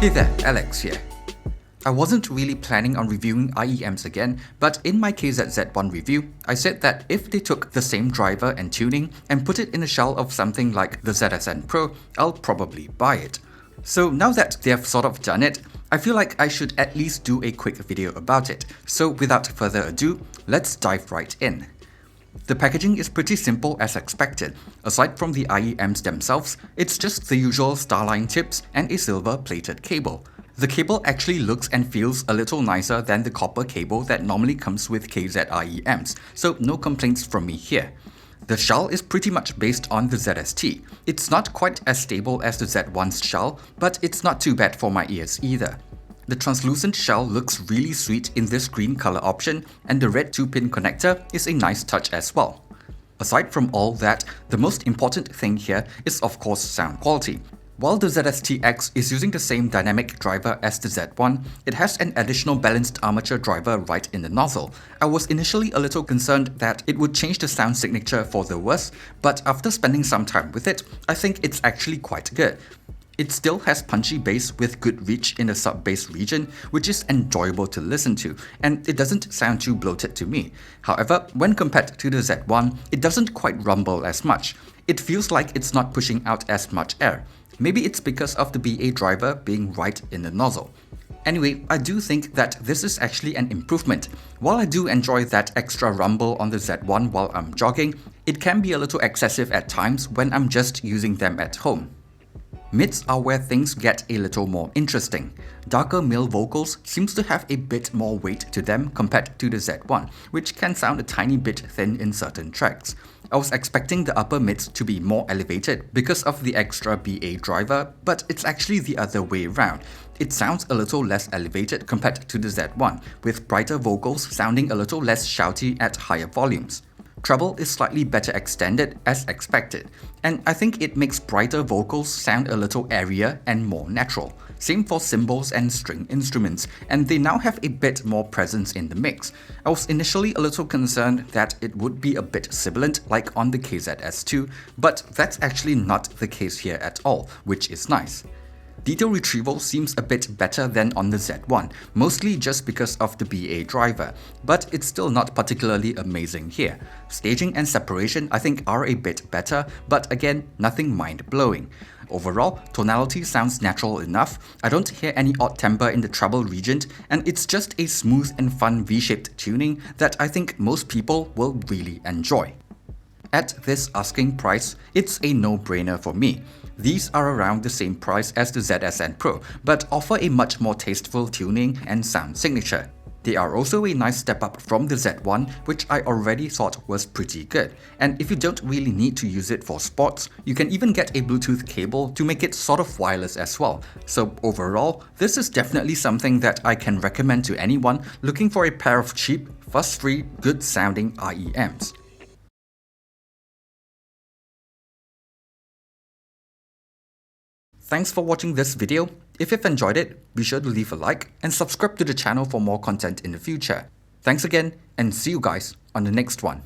Hey there, Alex here. I wasn't really planning on reviewing IEMs again, but in my KZZ1 review, I said that if they took the same driver and tuning and put it in a shell of something like the ZSN Pro, I'll probably buy it. So now that they have sort of done it, I feel like I should at least do a quick video about it. So without further ado, let's dive right in. The packaging is pretty simple as expected. Aside from the IEMs themselves, it's just the usual Starline tips and a silver plated cable. The cable actually looks and feels a little nicer than the copper cable that normally comes with KZ IEMs, so no complaints from me here. The shell is pretty much based on the ZST. It's not quite as stable as the Z1's shell, but it's not too bad for my ears either. The translucent shell looks really sweet in this green color option, and the red 2-pin connector is a nice touch as well. Aside from all that, the most important thing here is of course sound quality. While the ZST X is using the same dynamic driver as the Z1, it has an additional balanced armature driver right in the nozzle. I was initially a little concerned that it would change the sound signature for the worse, but after spending some time with it, I think it's actually quite good. It still has punchy bass with good reach in the sub-bass region, which is enjoyable to listen to, and it doesn't sound too bloated to me. However, when compared to the Z1, it doesn't quite rumble as much. It feels like it's not pushing out as much air. Maybe it's because of the BA driver being right in the nozzle. Anyway, I do think that this is actually an improvement. While I do enjoy that extra rumble on the Z1 while I'm jogging, it can be a little excessive at times when I'm just using them at home. Mids are where things get a little more interesting. Darker male vocals seems to have a bit more weight to them compared to the Z1, which can sound a tiny bit thin in certain tracks. I was expecting the upper mids to be more elevated because of the extra BA driver, but it's actually the other way around. It sounds a little less elevated compared to the Z1, with brighter vocals sounding a little less shouty at higher volumes. Treble is slightly better extended as expected, and I think it makes brighter vocals sound a little airier and more natural. Same for cymbals and string instruments, and they now have a bit more presence in the mix. I was initially a little concerned that it would be a bit sibilant like on the KZS2, but that's actually not the case here at all, which is nice. Detail retrieval seems a bit better than on the Z1, mostly just because of the BA driver, but it's still not particularly amazing here. Staging and separation I think are a bit better, but again, nothing mind-blowing. Overall, tonality sounds natural enough, I don't hear any odd timbre in the treble region, and it's just a smooth and fun V-shaped tuning that I think most people will really enjoy. At this asking price, it's a no-brainer for me. These are around the same price as the ZSN Pro, but offer a much more tasteful tuning and sound signature. They are also a nice step up from the Z1, which I already thought was pretty good. And if you don't really need to use it for sports, you can even get a Bluetooth cable to make it sort of wireless as well. So overall, this is definitely something that I can recommend to anyone looking for a pair of cheap, fuss-free, good-sounding IEMs. Thanks for watching this video. If you've enjoyed it, be sure to leave a like and subscribe to the channel for more content in the future. Thanks again, and see you guys on the next one.